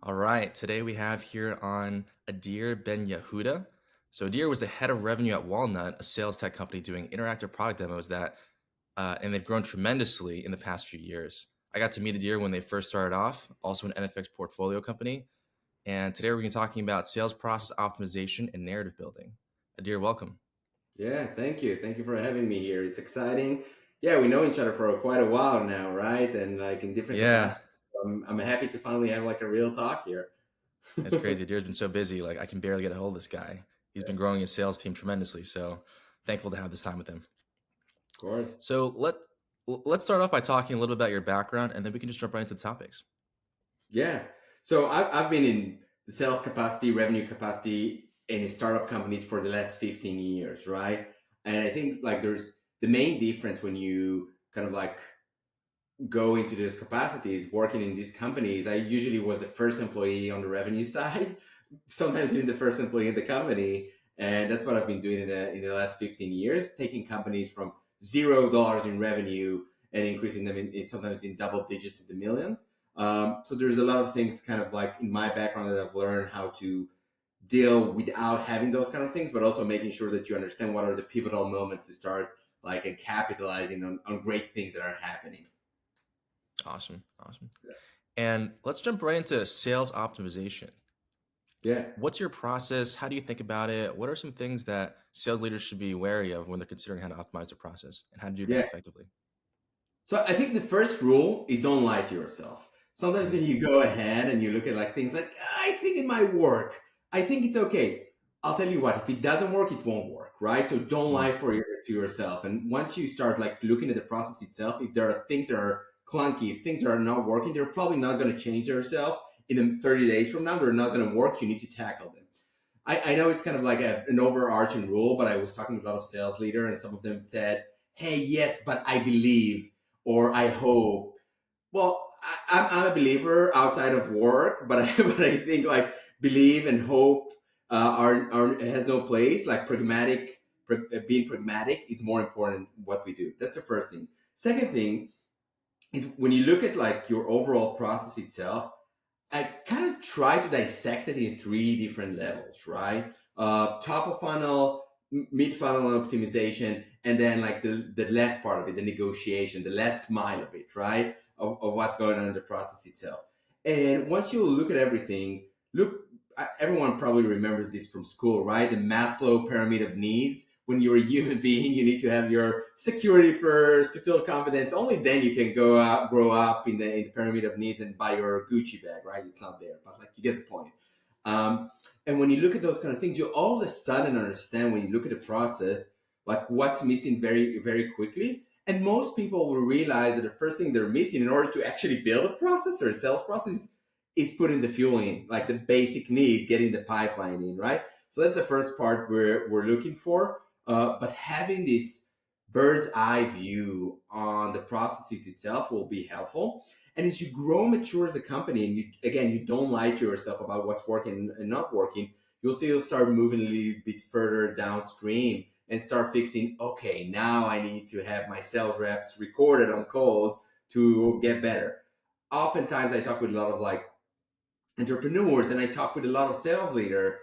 All right, today we have here on Adir Ben-Yehuda. So Adir was the head of revenue at Walnut, a sales tech company doing interactive product demos and they've grown tremendously in the past few years. I got to meet Adir when they first started off, also an NFX portfolio company. And today we're going to be talking about sales process optimization and narrative building. Adir, welcome. Yeah, thank you. Thank you for having me here. It's exciting. Yeah, we know each other for quite a while now, right? And like in different Yeah, capacities. I'm happy to finally have like a real talk here. it's Of crazy. Adir's been so busy, like I can barely get a hold of this guy. He's been growing his sales team tremendously, so thankful to have this time with him. course. So let's start off by talking a little bit about your background, and then we can just jump right into the topics. Yeah. So I've been in the sales capacity, revenue capacity in startup companies for the last 15 years, right? And I think like there's the main difference when you kind of like go into those capacities working in these companies. I usually was the first employee on the revenue side, sometimes even the first employee in the company. And that's what I've been doing in the last 15 years, taking companies from $0 in revenue and increasing them sometimes in double digits to the millions. So there's a lot of things kind of like in my background that I've learned how to deal without having those kind of things, but also making sure that you understand what are the pivotal moments to start like and capitalizing on great things that are happening. Awesome, awesome. And let's jump right into sales optimization. Yeah. What's your process? How do you think about it? What are some things that sales leaders should be wary of when they're considering how to optimize their process and how to do that Yeah. effectively? So I think the first rule is don't lie to yourself. Sometimes Mm, when you go ahead and you look at like things like, I think it might work. I think it's okay. I'll tell you what, if it doesn't work, it won't work, right? So don't mm, lie to yourself. And once you start like looking at the process itself, if there are things that are clunky, if things that are not working, they're probably not going to change themselves in 30 days from now. They're not going to work. You need to tackle them. I know it's kind of like an overarching rule, but I was talking to a lot of sales leaders and some of them said, hey, yes, but I believe or I hope. Well, I'm a believer outside of work, but but I think like believe and hope are has no place. Like being pragmatic is more important than what we do. That's the first thing. Second thing is when you look at like your overall process itself, I kind of try to dissect it in three different levels, right? Top of funnel, mid funnel optimization, and then like the last part of it, the negotiation, the last mile of it, right? Of what's going on in the process itself. And once you look at everything, everyone probably remembers this from school, right? The Maslow pyramid of needs. When you're a human being, you need to have your security first to feel confidence. Only then you can go out, grow up in the pyramid of needs and buy your Gucci bag, right? It's not there, but like you get the point. Um, and when you look at those kind of things, you all of a sudden understand when you look at the process, like what's missing very, very quickly. And most people will realize that the first thing they're missing in order to actually build a process or a sales process is putting the fuel in, like the basic need, getting the pipeline in, right? So that's the first part we're looking for. But having this bird's eye view on the processes itself will be helpful. And as you grow mature as a company, and you don't lie to yourself about what's working and not working, you'll start moving a little bit further downstream and start fixing. Okay, now I need to have my sales reps recorded on calls to get better. Oftentimes, I talk with a lot of like entrepreneurs, and I talk with a lot of sales leader,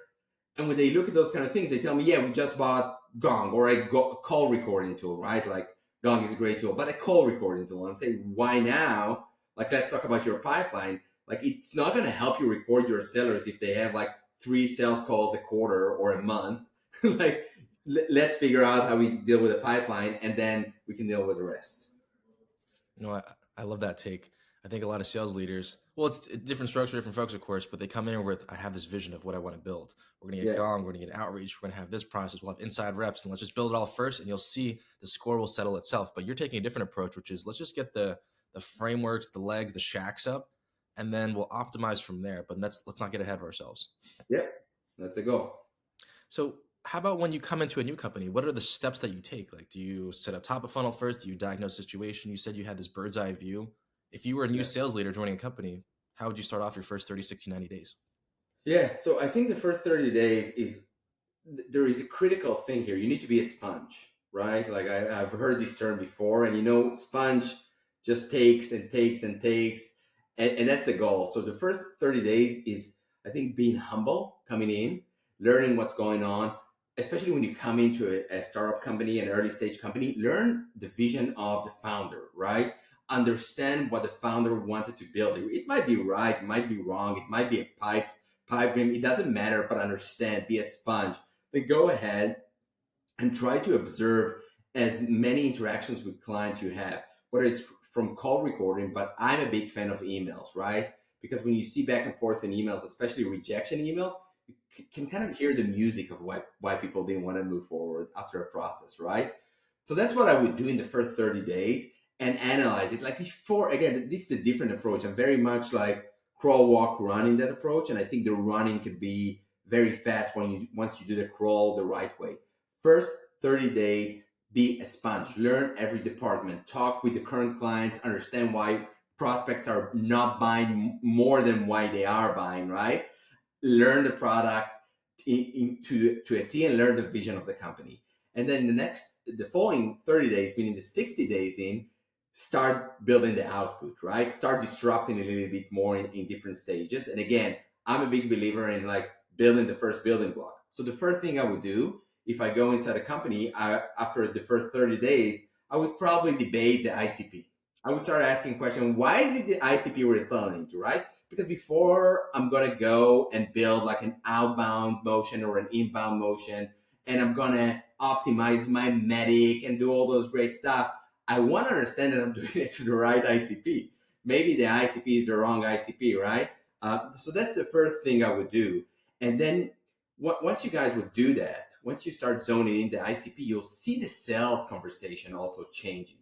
and when they look at those kind of things, they tell me, "Yeah, we just bought Gong or a call recording tool, right? Like Gong is a great tool, but a call recording tool." And I'm saying, "Why now? Like, let's talk about your pipeline. Like, it's not going to help you record your sellers if they have like 3 sales calls a quarter or a month. Like, let's figure out how we deal with the pipeline, and then we can deal with the rest." No, I love that take. I think a lot of sales leaders, well, it's a different structure, different folks, of course, but they come in with, I have this vision of what I want to build. We're going to get Yeah. Gong, we're going to get outreach, we're going to have this process, we'll have inside reps, and let's just build it all first, and you'll see the score will settle itself. But you're taking a different approach, which is let's just get the frameworks, the legs, the shacks up, and then we'll optimize from there. But let's not get ahead of ourselves. Yeah. That's a goal. So how about when you come into a new company, what are the steps that you take? Like, do you set up top of funnel first? Do you diagnose situation? You said you had this bird's eye view. If you were a new Yeah. sales leader joining a company, how would you start off your first 30, 60, 90 days? Yeah. So I think the first 30 days is there is a critical thing here. You need to be a sponge, right? Like I've heard this term before, and sponge just takes and takes and takes. And that's the goal. So the first 30 days is, I think, being humble, coming in, learning what's going on, especially when you come into a startup company, an early stage company. Learn the vision of the founder, right? Understand what the founder wanted to build. It might be right, it might be wrong, it might be a pipe dream. It doesn't matter, but understand, be a sponge. Then go ahead and try to observe as many interactions with clients you have, whether it's from call recording, but I'm a big fan of emails, right? Because when you see back and forth in emails, especially rejection emails, you can kind of hear the music of why people didn't want to move forward after a process, right? So that's what I would do in the first 30 days and analyze it. Like before, again, this is a different approach. I'm very much like crawl, walk, run in that approach. And I think the running could be very fast once you do the crawl the right way. First 30 days, be a sponge, learn every department, talk with the current clients, understand why prospects are not buying more than why they are buying, right? Learn the product to a T and learn the vision of the company. And then the following 30 days, meaning the 60 days in, start building the output, right? Start disrupting a little bit more in different stages. And again, I'm a big believer in like building the first building block. So the first thing I would do if I go inside a company, after the first 30 days, I would probably debate the ICP. I would start asking questions, why is it the ICP we're selling into, right? Because before I'm going to go and build like an outbound motion or an inbound motion, and I'm going to optimize my medic and do all those great stuff, I want to understand that I'm doing it to the right ICP. Maybe the ICP is the wrong ICP, right? So that's the first thing I would do. And then once you guys would do that, once you start zoning in the ICP, you'll see the sales conversation also changing.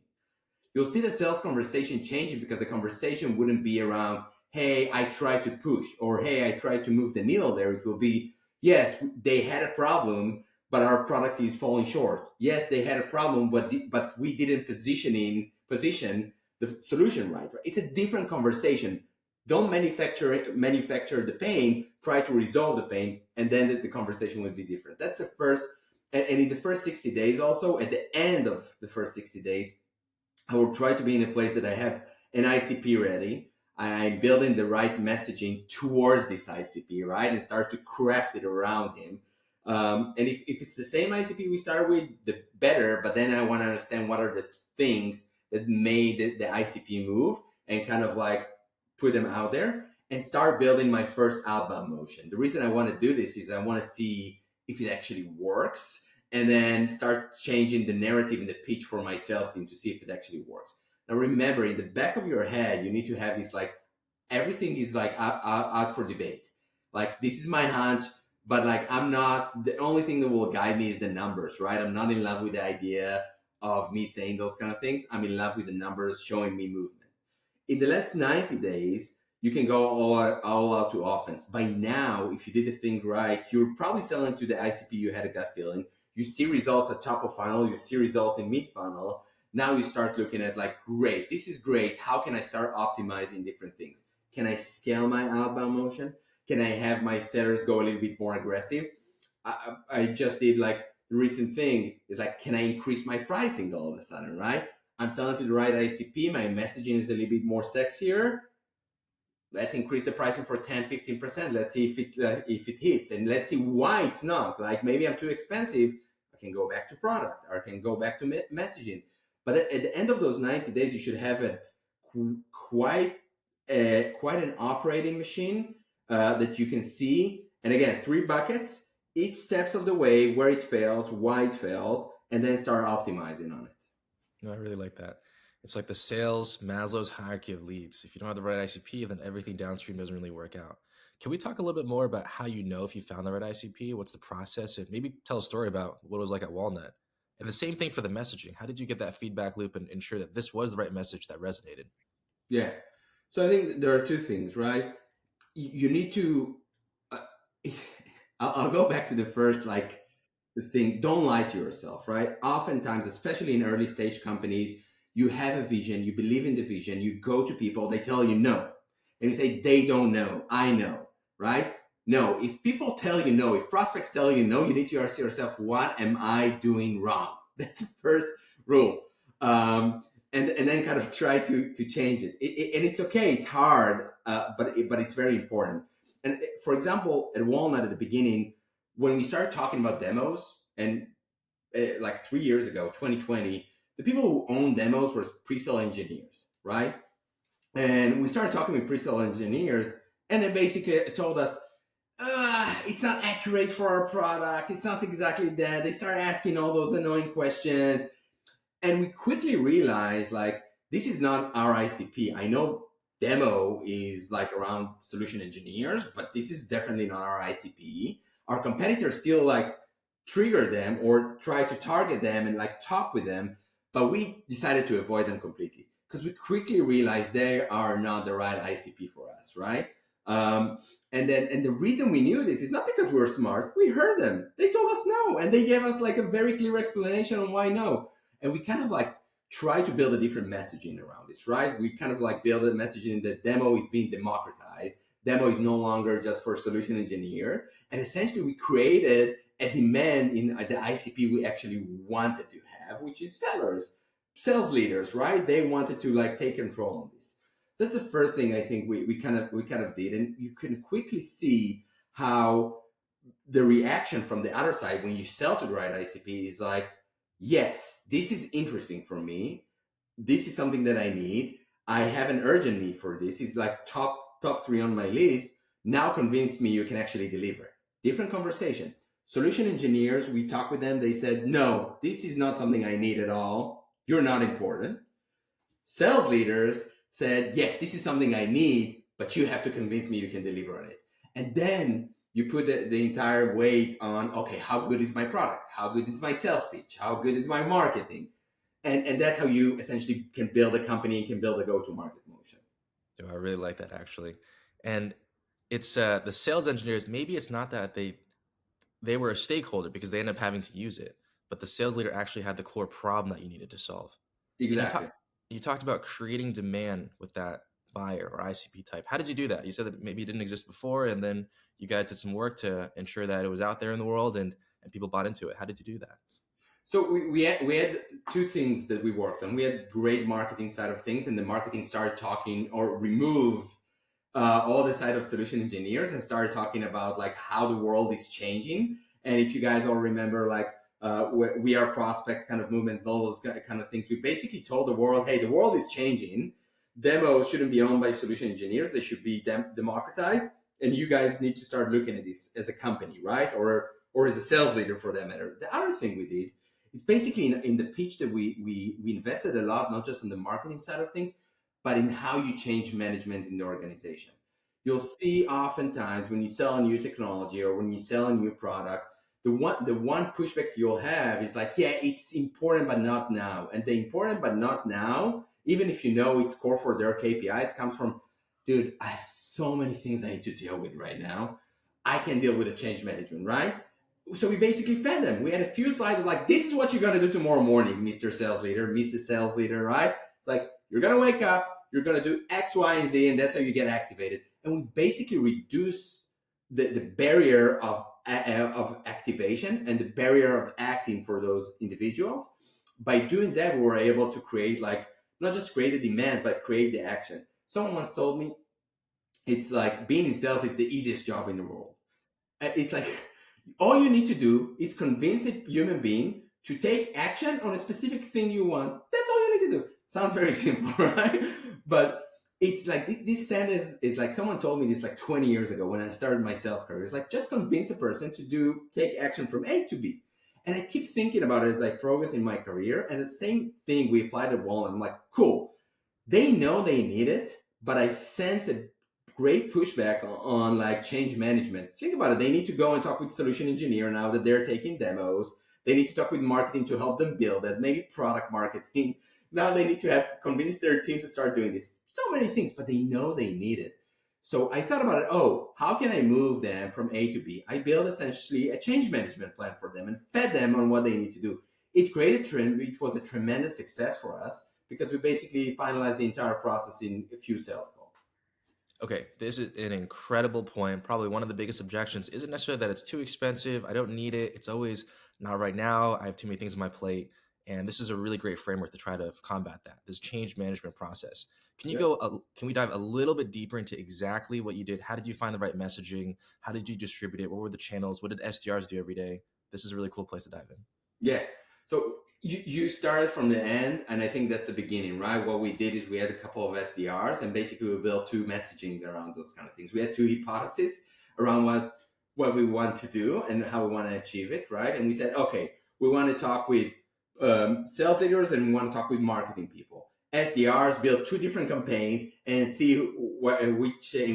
You'll see the sales conversation changing because the conversation wouldn't be around, hey, I tried to push, or hey, I tried to move the needle there. It will be, yes, they had a problem, but our product is falling short. Yes, they had a problem, but we didn't position the solution right. It's a different conversation. Don't manufacture the pain, try to resolve the pain, and then the conversation will be different. That's the first. And in the first 60 days, also at the end of the first 60 days, I will try to be in a place that I have an ICP ready. I'm building the right messaging towards this ICP, right? And start to craft it around him. And if it's the same ICP we start with, the better. But then I want to understand what are the things that made the ICP move and kind of like put them out there and start building my first outbound motion. The reason I want to do this is I want to see if it actually works and then start changing the narrative and the pitch for my sales team to see if it actually works. Now, remember, in the back of your head, you need to have this like, everything is like out for debate. Like, this is my hunch, but like, I'm not, the only thing that will guide me is the numbers, right? I'm not in love with the idea of me saying those kind of things. I'm in love with the numbers showing me movement. In the last 90 days, you can go all out to offense. By now, if you did the thing right, you're probably selling to the ICP you had a gut feeling. You see results at top of funnel, you see results in mid funnel. Now you start looking at like, great, this is great. How can I start optimizing different things? Can I scale my outbound motion? Can I have my sellers go a little bit more aggressive? I just did like the recent thing is like, can I increase my pricing all of a sudden, right? I'm selling to the right ICP. My messaging is a little bit more sexier. Let's increase the pricing for 10, 15%. Let's see if it hits. And let's see why it's not. Like maybe I'm too expensive. I can go back to product or I can go back to messaging. But at the end of those 90 days, you should have a quite an operating machine that you can see. And again, 3 buckets, each steps of the way, where it fails, why it fails, and then start optimizing on it. No, I really like that. It's like the sales Maslow's hierarchy of leads. If you don't have the right ICP, then everything downstream doesn't really work out. Can we talk a little bit more about how you know if you found the right ICP? What's the process? And maybe tell a story about what it was like at Walnut. And the same thing for the messaging. How did you get that feedback loop and ensure that this was the right message that resonated? Yeah. So I think there are 2 things, right? You need to, I'll go back to the first, like, the thing, don't lie to yourself, right? Oftentimes, especially in early stage companies, you have a vision, you believe in the vision, you go to people, they tell you no. And you say, they don't know, I know, right? No, if people tell you no, if prospects tell you no, you need to ask yourself, what am I doing wrong? That's the first rule. and then kind of try to change it. And it's okay. It's hard, but it's very important. And for example, at Walnut at the beginning, when we started talking about demos, and like 3 years ago, 2020, the people who owned demos were pre-sale engineers, right? And we started talking with pre-sale engineers, and they basically told us, it's not accurate for our product. It's not exactly that. They started asking all those annoying questions. And we quickly realized, like, this is not our ICP. I know demo is like around solution engineers, but this is definitely not our ICP. Our competitors still like trigger them or try to target them and like talk with them, but we decided to avoid them completely because we quickly realized they are not the right ICP for us, right? Um, and the reason we knew this is not because we were smart. We heard them. They told us no, and they gave us like a very clear explanation on why no. And we kind of like try to build a different messaging around this, right? We kind of like build a messaging that demo is being democratized. Demo is no longer just for solution engineer. And essentially we created a demand in the ICP we actually wanted to have, which is sellers, sales leaders, right? They wanted to like take control on this. That's the first thing I think we kind of did. And you can quickly see how the reaction from the other side when you sell to the right ICP is like, yes, this is interesting for me. This is something that I need. I have an urgent need for this. It's like top three on my list. Now convince me you can actually deliver. Different conversation. Solution engineers, we talked with them. They said, no, this is not something I need at all. You're not important. Sales leaders said, yes, this is something I need, but you have to convince me you can deliver on it. And then you put the entire weight on, okay, how good is my product? How good is my sales pitch? How good is my marketing? And that's how you essentially can build a company and can build a go-to-market motion. Oh, I really like that actually. And it's the sales engineers, maybe it's not that they were a stakeholder because they end up having to use it, but the sales leader actually had the core problem that you needed to solve. Can Exactly. you talked about creating demand with that buyer or ICP type. How did you do that? You said that maybe it didn't exist before, and then you guys did some work to ensure that it was out there in the world and people bought into it. How did you do that? So we had two things that we worked on. We had great marketing side of things, and the marketing started talking or removed all the side of solution engineers and started talking about like how the world is changing. And if you guys all remember, like we are prospects kind of movement, and all those kind of things, we basically told the world, hey, the world is changing. Demos shouldn't be owned by solution engineers; they should be democratized. And you guys need to start looking at this as a company, right? Or as a sales leader for that matter. The other thing we did is basically in the pitch that we invested a lot, not just on the marketing side of things, but in how you change management in the organization. You'll see oftentimes when you sell a new technology or when you sell a new product, the one pushback you'll have is like, yeah, it's important, but not now. And the important, but not now, even if you know it's core for their KPIs, comes from, dude, I have so many things I need to deal with right now. I can deal with the change management, right? So we basically fed them. We had a few slides of like, this is what you're going to do tomorrow morning, Mr. Sales Leader, Mrs. Sales Leader, right? It's like, you're going to wake up, you're going to do X, Y, and Z, and that's how you get activated. And we basically reduce the barrier of activation and the barrier of acting for those individuals. By doing that, we were able to create like, not just create the demand, but create the action. Someone once told me, it's like being in sales is the easiest job in the world. It's like, all you need to do is convince a human being to take action on a specific thing you want. That's all you need to do. Sounds very simple, right? But it's like this sentence is like someone told me this like 20 years ago when I started my sales career. It's like just convince a person to take action from A to B. And I keep thinking about it as I progress in my career. And the same thing we applied at Walnut. I'm like, cool. They know they need it, but I sense a great pushback on like change management. Think about it. They need to go and talk with solution engineer now that they're taking demos. They need to talk with marketing to help them build it, maybe product marketing. Now they need to have convinced their team to start doing this. So many things, but they know they need it. So I thought about it. Oh, how can I move them from A to B? I built essentially a change management plan for them and fed them on what they need to do. It created trend. It was a tremendous success for us because we basically finalized the entire process in a few sales calls. Okay, this is an incredible point. Probably one of the biggest objections isn't necessarily that it's too expensive. I don't need it. It's always not right now. I have too many things on my plate. And this is a really great framework to try to combat that, this change management process. Yeah. Can we dive a little bit deeper into exactly what you did? How did you find the right messaging? How did you distribute it? What were the channels? What did SDRs do every day? This is a really cool place to dive in. Yeah. So you started from the end, and I think that's the beginning, right? What we did is we had a couple of SDRs, and basically we built two messagings around those kind of things. We had two hypotheses around what we want to do and how we want to achieve it, right? And we said, okay, we want to talk with sales leaders and we want to talk with marketing people. SDRs build two different campaigns and see in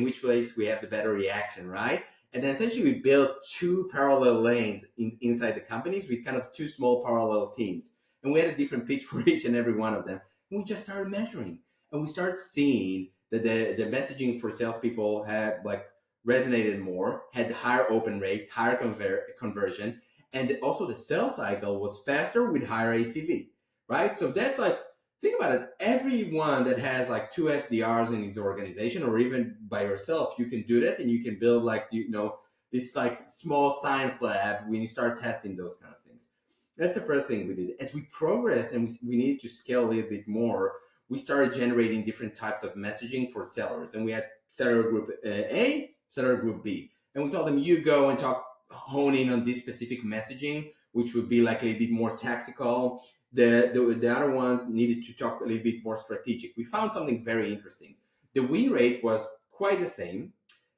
which place we have the better reaction, right? And then essentially we built two parallel lanes inside the companies with kind of two small parallel teams. And we had a different pitch for each and every one of them. And we just started measuring. And we started seeing that the messaging for salespeople had like resonated more, had higher open rate, higher conversion. And also the sales cycle was faster with higher ACV, right? So that's like, think about it. Everyone that has like two SDRs in his organization, or even by yourself, you can do that, and you can build like this like small science lab when you start testing those kind of things. That's the first thing we did. As we progress and we needed to scale a little bit more, we started generating different types of messaging for sellers, and we had seller group A, seller group B, and we told them, you go and hone in on this specific messaging, which would be like a little bit more tactical. The other ones needed to talk a little bit more strategic. We found something very interesting. The win rate was quite the same.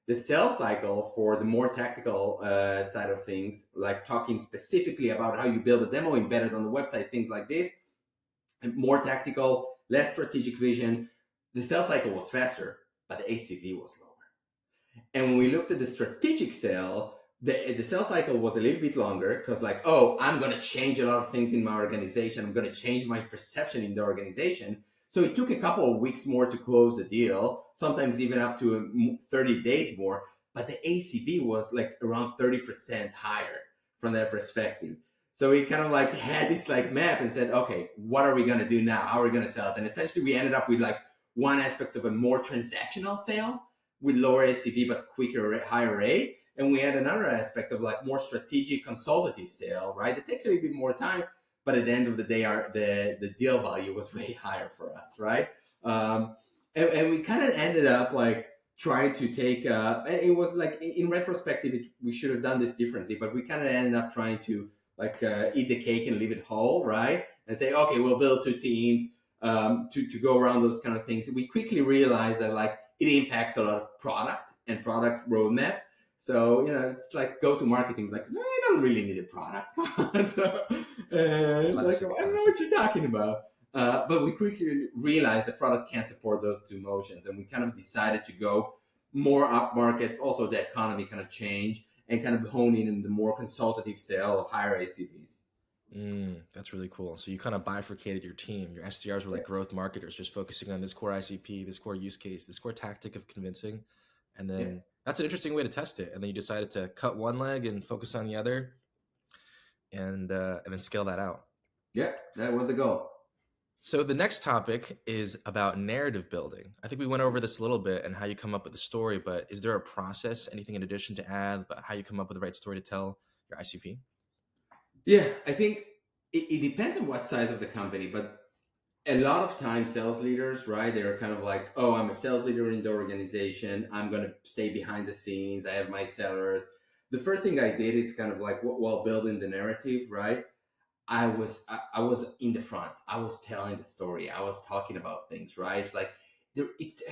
The sales cycle for the more tactical side of things, like talking specifically about how you build a demo embedded on the website, things like this, and more tactical, less strategic vision, the sales cycle was faster, but the ACV was lower. And when we looked at the strategic sale, the sales cycle was a little bit longer because like, oh, I'm going to change a lot of things in my organization. I'm going to change my perception in the organization. So it took a couple of weeks more to close the deal, sometimes even up to 30 days more. But the ACV was like around 30% higher from that perspective. So we kind of like had this like map and said, okay, what are we going to do now? How are we going to sell it? And essentially we ended up with like one aspect of a more transactional sale with lower ACV but quicker, higher rate. And we had another aspect of like more strategic consultative sale, right? It takes a little bit more time, but at the end of the day, the deal value was way higher for us, right? And we kind of ended up like trying to take, it was like in retrospective, we should have done this differently, but we kind of ended up trying to like eat the cake and leave it whole, right? And say, okay, we'll build two teams to go around those kind of things. We quickly realized that like it impacts a lot of product and product roadmap. So, it's like go-to-market things like, no, I don't really need a product. So, it's like, I don't know what you're talking about. But we quickly realized the product can't support those two motions. And we kind of decided to go more upmarket. Also, the economy kind of changed and kind of hone in the more consultative sale, higher ACVs. That's really cool. So you kind of bifurcated your team. Your SDRs were like growth marketers, just focusing on this core ICP, this core use case, this core tactic of convincing. And then that's an interesting way to test it. And then you decided to cut one leg and focus on the other, and then scale that out. Yeah, that was the goal. So the next topic is about narrative building. I think we went over this a little bit and how you come up with the story, but is there a process, anything in addition to add, but how you come up with the right story to tell your ICP? Yeah, I think it depends on what size of the company, but a lot of times sales leaders, right, they're kind of like, oh, I'm a sales leader in the organization. I'm going to stay behind the scenes. I have my sellers. The first thing I did is kind of like while building the narrative, right, I was in the front. I was telling the story. I was talking about things, right? Like it's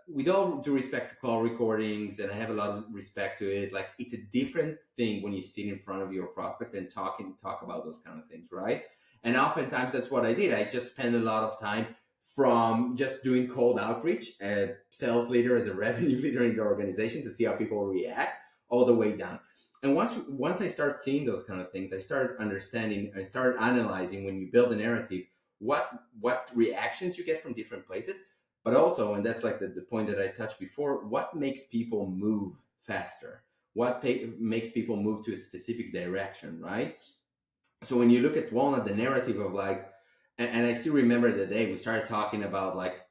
with all due respect to call recordings, and I have a lot of respect to it. Like it's a different thing when you sit in front of your prospect and talk about those kind of things, right? And oftentimes that's what I did. I just spent a lot of time from just doing cold outreach, a sales leader as a revenue leader in the organization to see how people react, all the way down. And once I start seeing those kind of things, I started understanding, I started analyzing when you build a narrative, what reactions you get from different places, but also, and that's like the point that I touched before, what makes people move faster? What makes people move to a specific direction, right? So when you look at Walnut, the narrative of like, and I still remember the day we started talking about like,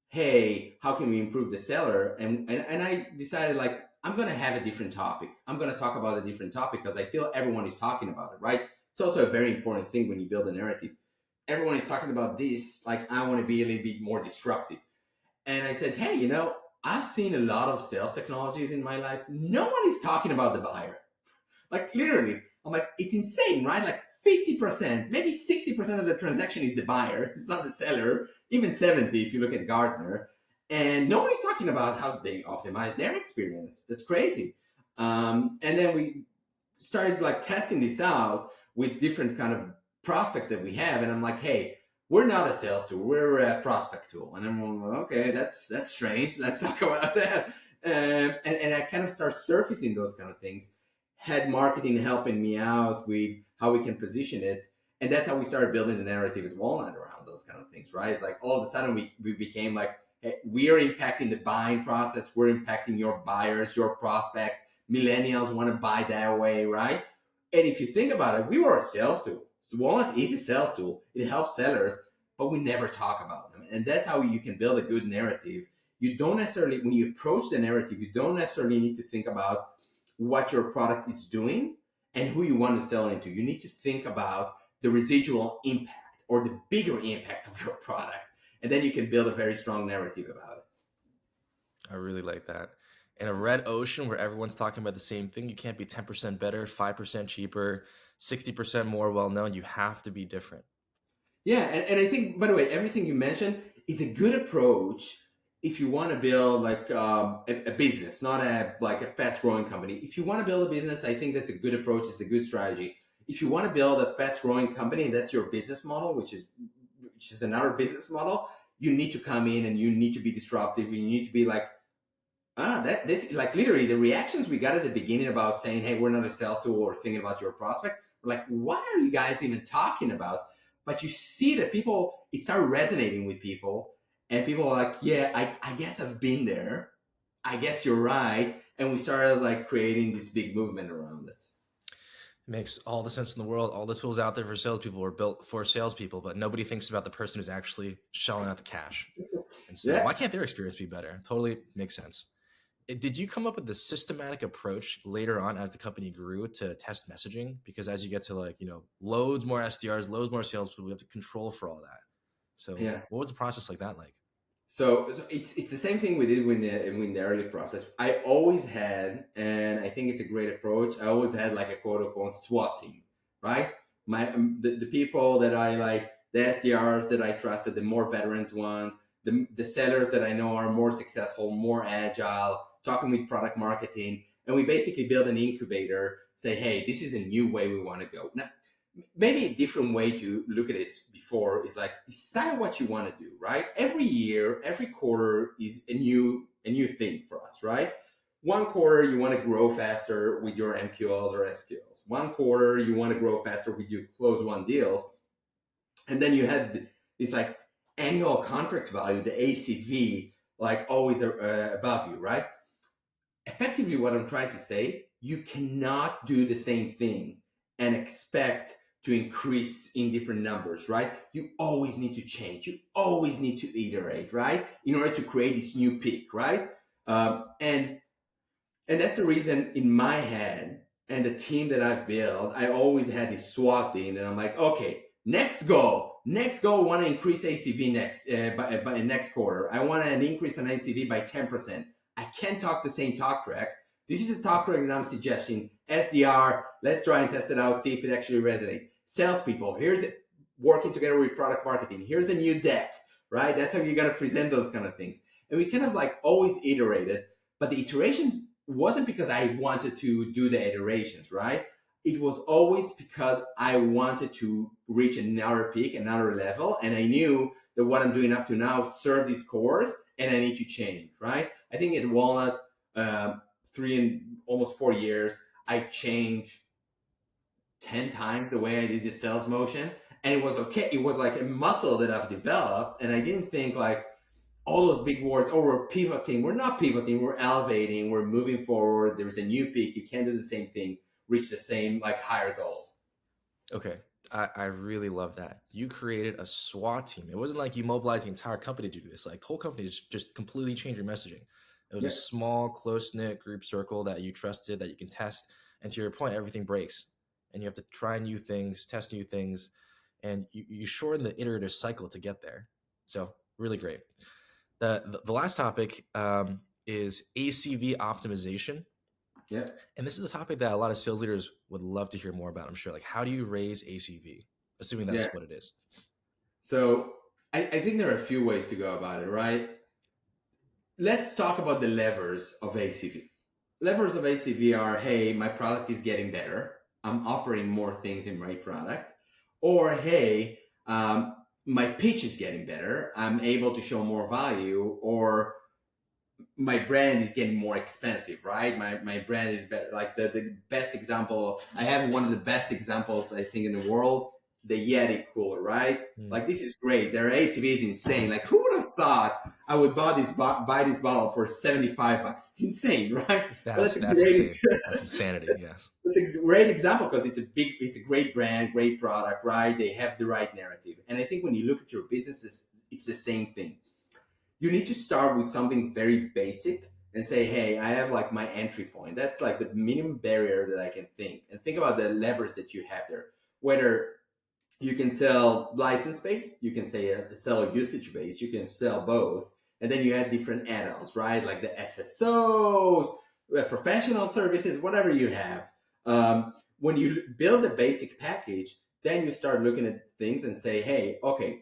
hey, how can we improve the seller? And I decided like, I'm going to have a different topic. I'm going to talk about a different topic because I feel everyone is talking about it, right? It's also a very important thing when you build a narrative. everyone is talking about this. Like, I want to be a little bit more disruptive. And I said, hey, I've seen a lot of sales technologies in my life. No one is talking about the buyer. Like, literally, I'm like, it's insane, right? Like 50%, maybe 60% of the transaction is the buyer. It's not the seller, even 70 if you look at Gartner. And nobody's talking about how they optimize their experience. That's crazy. And then we started like testing this out with different kind of prospects that we have. And I'm like, hey, we're not a sales tool, we're a prospect tool. And I'm like, okay, that's strange. Let's talk about that. And I kind of start surfacing those kind of things. Had marketing helping me out with how we can position it. And that's how we started building the narrative at Walnut around those kind of things, right? It's like all of a sudden we became like, hey, we are impacting the buying process. We're impacting your buyers, your prospect. Millennials want to buy that way, right? And if you think about it, we were a sales tool. So Walnut is a sales tool. It helps sellers, but we never talk about them. And that's how you can build a good narrative. You don't necessarily, when you approach the narrative, you don't necessarily need to think about what your product is doing and who you want to sell into. You need to think about the residual impact or the bigger impact of your product. And then you can build a very strong narrative about it. I really like that. In a red ocean where everyone's talking about the same thing, you can't be 10% better, 5% cheaper, 60% more well known. You have to be different. Yeah, and I think, by the way, everything you mentioned is a good approach if you want to build like a business, not a fast growing company. If you want to build a business, I think that's a good approach. It's a good strategy. If you want to build a fast growing company and that's your business model, which is another business model, you need to come in and you need to be disruptive. You need to be like, that this like literally the reactions we got at the beginning about saying, hey, we're not a sales tool or thinking about your prospect. We're like, what are you guys even talking about? But you see that people, it started resonating with people, and people are like, yeah, I guess I've been there. I guess you're right. And we started like creating this big movement around it. Makes all the sense in the world. All the tools out there for salespeople were built for salespeople, but nobody thinks about the person who's actually shelling out the cash. And so, Yeah. why can't their experience be better? Totally makes sense. Did you come up with the systematic approach later on as the company grew to test messaging? Because as you get to like, loads more SDRs, loads more salespeople, we have to control for all that. So, Yeah. what was the process like that like? So it's the same thing we did with the early process. I always had, and I think it's a great approach. I always had like a quote unquote SWAT team, right? The people that I like, the SDRs that I trusted, the more veterans ones, the sellers that I know are more successful, more agile, talking with product marketing, and we basically build an incubator. Say, hey, this is a new way we want to go. Now, maybe a different way to look at this before is like decide what you want to do, right? Every year, every quarter is a new thing for us, right? One quarter you want to grow faster with your MQLs or SQLs. One quarter you want to grow faster with your close one deals, and then you have this like annual contract value, the ACV, like always above you, right? Effectively, what I'm trying to say, you cannot do the same thing and expect to increase in different numbers, right? You always need to change. You always need to iterate, right? In order to create this new peak, right? And that's the reason in my head and the team that I've built, I always had this SWAT team, and I'm like, okay, next goal, want to increase ACV by next quarter. I want an increase on ACV by 10%. I can't talk the same talk track. This is a talk track that I'm suggesting. SDR, let's try and test it out, see if it actually resonates. Salespeople, here's it, working together with product marketing. Here's a new deck, right? That's how you got to present those kind of things. And we kind of like always iterated, but the iterations wasn't because I wanted to do the iterations, right? It was always because I wanted to reach another peak, another level, and I knew that what I'm doing up to now served this course, and I need to change, right? I think at Walnut, 3 and almost 4 years, I changed 10 times the way I did the sales motion, and it was okay. It was like a muscle that I've developed, and I didn't think like, all those big words, oh, we're pivoting. We're not pivoting. We're elevating. We're moving forward. There's a new peak. You can't do the same thing, reach the same, like higher goals. Okay. I really love that. You created a SWAT team. It wasn't like you mobilized the entire company to do this. Like the whole company just completely changed your messaging. It was a Yeah. small, close-knit group circle that you trusted, that you can test. And to your point, everything breaks. And you have to try new things, test new things. and you shorten the iterative cycle to get there. So really great. The last topic is ACV optimization. Yeah. And this is a topic that a lot of sales leaders would love to hear more about, I'm sure. Like, how do you raise ACV? Assuming Yeah. that's what it is. So I think there are a few ways to go about it, right? Let's talk about the levers of ACV. Levers of ACV are, hey, my product is getting better. I'm offering more things in my product. Or, hey, my pitch is getting better. I'm able to show more value. Or my brand is getting more expensive, right? My brand is better. Like the best example, I have one of the best examples, I think, in the world, the Yeti cooler, right? Mm. Like, this is great. Their ACV is insane. Like, who would have thought I would buy this bottle for $75? It's insane, right? But That's insane. That's insanity. Yes. it's a great example because it's a great brand, great product, right? They have the right narrative. And I think when you look at your businesses, it's the same thing. You need to start with something very basic and say, hey, I have like my entry point. That's like the minimum barrier that I can think. And think about the levers that you have there. Whether you can sell license based, you can say sell usage based, you can sell both. And then you add different add-ons, right? Like the FSOs, professional services, whatever you have. When you build a basic package, then you start looking at things and say, hey, okay,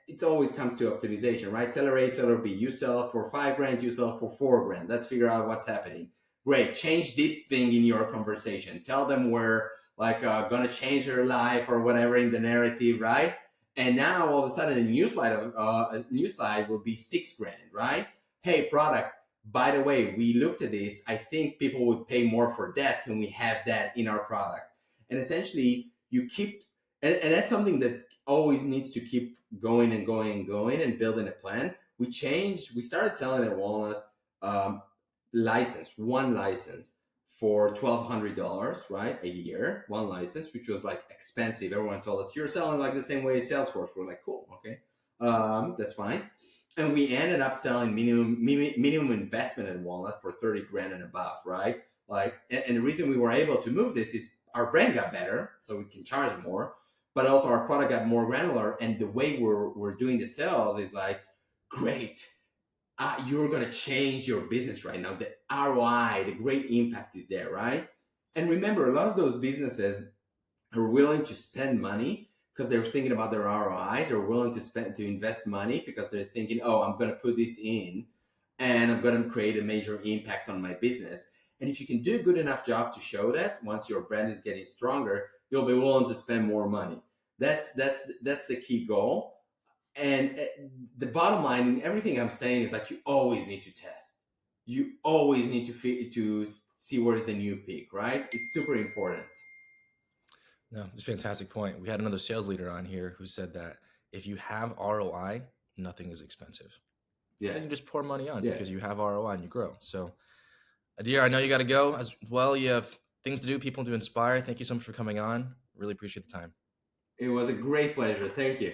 it always comes to optimization, right? Seller A, seller B. You sell for $5,000, you sell for $4,000. Let's figure out what's happening. Great. Change this thing in your conversation. Tell them we're like gonna change their life or whatever in the narrative, right? And now all of a sudden, a new slide will be $6,000, right? Hey, product. By the way, we looked at this. I think people would pay more for that. Can we have that in our product? And essentially, you keep, and that's something that always needs to keep going and going and going and building a plan. We started selling at Walnut one license for $1,200, right? A year, one license, which was like expensive. Everyone told us, you're selling like the same way as Salesforce. We're like, cool, okay. That's fine. And we ended up selling minimum investment in Walnut for $30,000 and above, right? Like, and the reason we were able to move this is our brand got better, so we can charge more, but also our product got more granular. And the way we're doing the sales is like, great, you're going to change your business right now. The ROI, the great impact is there, right? And remember, a lot of those businesses are willing to spend money because they're thinking about their ROI. They're willing to invest money because they're thinking, oh, I'm going to put this in and I'm going to create a major impact on my business. And if you can do a good enough job to show that, once your brand is getting stronger, you'll be willing to spend more money. That's the key goal. And the bottom line in everything I'm saying is like, you always need to test. You always need to see where's the new peak, right? It's super important. No, it's a fantastic point. We had another sales leader on here who said that if you have ROI, nothing is expensive. Yeah. Then you just pour money on Yeah. because you have ROI and you grow. So, Adir, I know you got to go as well. You have things to do, people to inspire. Thank you so much for coming on. Really appreciate the time. It was a great pleasure. Thank you.